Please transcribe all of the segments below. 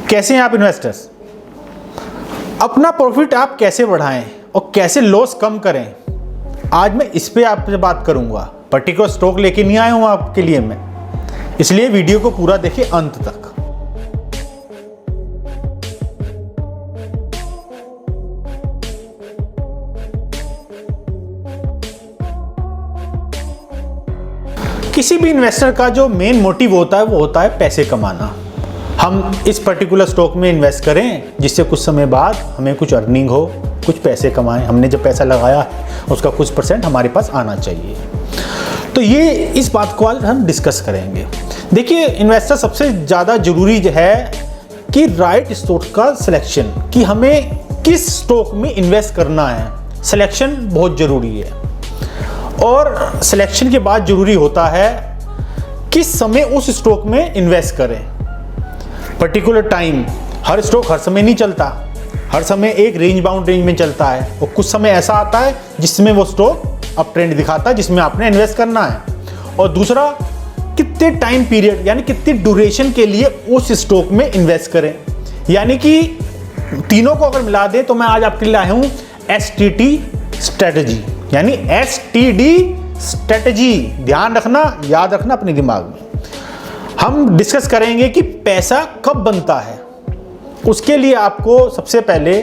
कैसे हैं आप इन्वेस्टर्स? अपना प्रॉफिट आप कैसे बढ़ाएं और कैसे लॉस कम करें, आज मैं इस पे आपसे बात करूंगा। पर्टिकुलर स्टॉक लेके नहीं आया हूं आपके लिए मैं, इसलिए वीडियो को पूरा देखें अंत तक। किसी भी इन्वेस्टर का जो मेन मोटिव होता है वो होता है पैसे कमाना। हम इस पर्टिकुलर स्टॉक में इन्वेस्ट करें जिससे कुछ समय बाद हमें कुछ अर्निंग हो, कुछ पैसे कमाएं। हमने जो पैसा लगाया है उसका कुछ % हमारे पास आना चाहिए। तो ये इस बात को आज हम डिस्कस करेंगे। देखिए, इन्वेस्टर सबसे ज़्यादा ज़रूरी जो है कि राइट स्टॉक का सिलेक्शन, कि हमें किस स्टॉक में इन्वेस्ट करना है, सिलेक्शन बहुत ज़रूरी है। और सिलेक्शन के बाद ज़रूरी होता है किस समय उस स्टॉक में इन्वेस्ट करें। पर्टिकुलर टाइम, हर स्टॉक हर समय नहीं चलता, हर समय एक रेंज बाउंड रेंज में चलता है, और कुछ समय ऐसा आता है जिसमें वो स्टॉक अप ट्रेंड दिखाता है जिसमें आपने इन्वेस्ट करना है। और दूसरा, कितने टाइम पीरियड यानी कितनी ड्यूरेशन के लिए उस स्टॉक में इन्वेस्ट करें। यानी कि तीनों को अगर मिला दें तो मैं आज आपके लिए आया हूँ STT स्ट्रेटजी, यानी STD स्ट्रेटजी। ध्यान रखना, याद रखना अपने दिमाग में। हम डिस्कस करेंगे कि पैसा कब बनता है। उसके लिए आपको सबसे पहले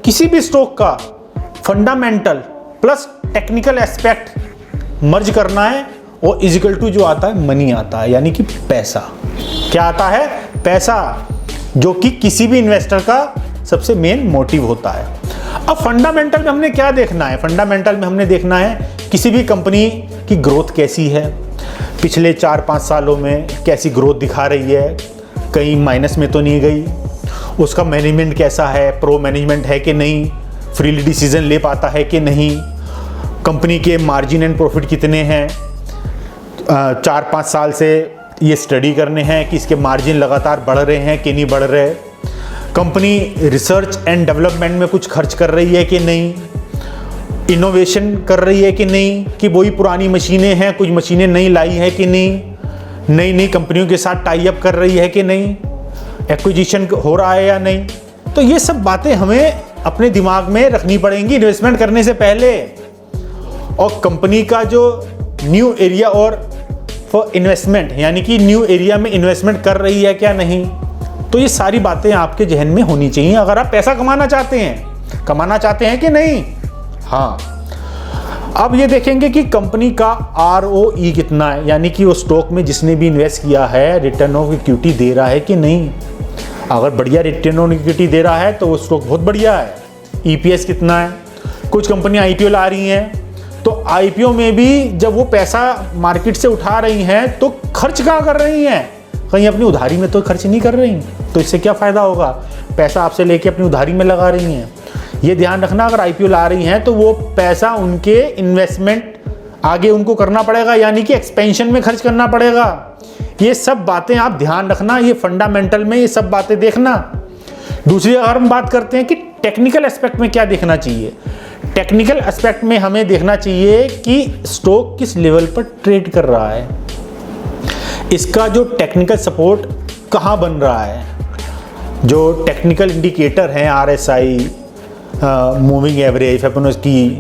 किसी भी स्टॉक का फंडामेंटल प्लस टेक्निकल एस्पेक्ट मर्ज करना है, और इजिकल टू जो आता है मनी आता है, यानी कि पैसा। क्या आता है? पैसा, जो कि किसी भी इन्वेस्टर का सबसे मेन मोटिव होता है। अब फंडामेंटल में हमने क्या देखना है? फंडामेंटल में हमने देखना है किसी भी कंपनी की ग्रोथ कैसी है, पिछले 4-5 सालों में कैसी ग्रोथ दिखा रही है, कहीं माइनस में तो नहीं गई, उसका मैनेजमेंट कैसा है, प्रो मैनेजमेंट है कि नहीं, फ्रीली डिसीजन ले पाता है कि नहीं, कंपनी के मार्जिन एंड प्रॉफिट कितने हैं। 4-5 साल से ये स्टडी करने हैं कि इसके मार्जिन लगातार बढ़ रहे हैं कि नहीं बढ़ रहे, कंपनी रिसर्च एंड डेवलपमेंट में कुछ खर्च कर रही है कि नहीं, इनोवेशन कर रही है कि नहीं, कि वही पुरानी मशीनें हैं, कुछ मशीनें नई लाई है कि नहीं, नई नई कंपनियों के साथ टाई अप कर रही है कि नहीं, एक्विजिशन हो रहा है या नहीं। तो ये सब बातें हमें अपने दिमाग में रखनी पड़ेंगी इन्वेस्टमेंट करने से पहले। और कंपनी का जो न्यू एरिया और फॉर इन्वेस्टमेंट, यानी कि न्यू एरिया में इन्वेस्टमेंट कर रही है क्या नहीं। तो ये सारी बातें आपके जहन में होनी चाहिए अगर आप पैसा कमाना चाहते हैं कि नहीं। हाँ, अब ये देखेंगे कि कंपनी का ROE कितना है, यानी कि वो स्टॉक में जिसने भी इन्वेस्ट किया है रिटर्न ऑफ इक्विटी दे रहा है कि नहीं। अगर बढ़िया रिटर्न ऑफ इक्विटी दे रहा है तो वो स्टॉक बहुत बढ़िया है। EPS कितना है। कुछ कंपनियां IPO ला रही हैं, तो IPO में भी जब वो पैसा मार्केट से उठा रही हैं तो खर्च कहाँ कर रही हैं? कहीं अपनी उधारी में तो खर्च नहीं कर रही। तो इससे क्या फ़ायदा होगा? पैसा आपसे लेके अपनी उधारी में लगा रही हैं। ये ध्यान रखना, अगर IPO ला रही हैं तो वो पैसा उनके इन्वेस्टमेंट आगे उनको करना पड़ेगा, यानी कि एक्सपेंशन में खर्च करना पड़ेगा। ये सब बातें आप ध्यान रखना, ये फंडामेंटल में ये सब बातें देखना। दूसरी, अगर हम बात करते हैं कि टेक्निकल एस्पेक्ट में क्या देखना चाहिए, टेक्निकल एस्पेक्ट में हमें देखना चाहिए कि स्टॉक किस लेवल पर ट्रेड कर रहा है, इसका जो टेक्निकल सपोर्ट कहाँ बन रहा है। जो टेक्निकल इंडिकेटर हैं RSI, मूविंग एवरेज, अपन उसकी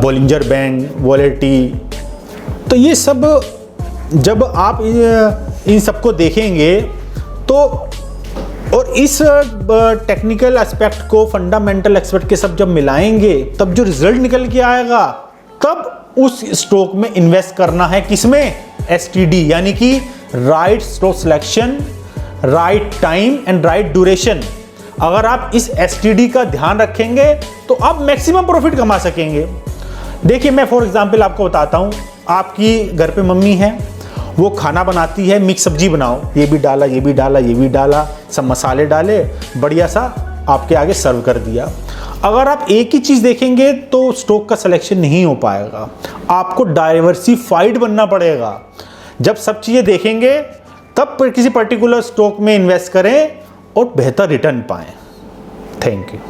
बोलिंजर बैंड, वॉलेटिलिटी, तो ये सब जब आप इन सबको देखेंगे तो, और इस टेक्निकल एस्पेक्ट को फंडामेंटल एस्पेक्ट के सब जब मिलाएंगे तब जो रिजल्ट निकल के आएगा, तब उस स्टॉक में इन्वेस्ट करना है। किसमें? STD, यानी कि right stock selection, right time and right duration. अगर आप इस STD का ध्यान रखेंगे तो आप मैक्सिमम प्रॉफिट कमा सकेंगे। देखिए, मैं फॉर एग्जांपल आपको बताता हूँ। आपकी घर पे मम्मी है, वो खाना बनाती है, मिक्स सब्जी बनाओ, ये भी डाला, ये भी डाला, ये भी डाला, सब मसाले डाले, बढ़िया सा आपके आगे सर्व कर दिया। अगर आप एक ही चीज़ देखेंगे तो स्टॉक का सिलेक्शन नहीं हो पाएगा, आपको डाइवर्सिफाइड बनना पड़ेगा। जब सब चीज़ें देखेंगे तब किसी पर्टिकुलर स्टॉक में इन्वेस्ट करें और बेहतर रिटर्न पाएं। Thank you.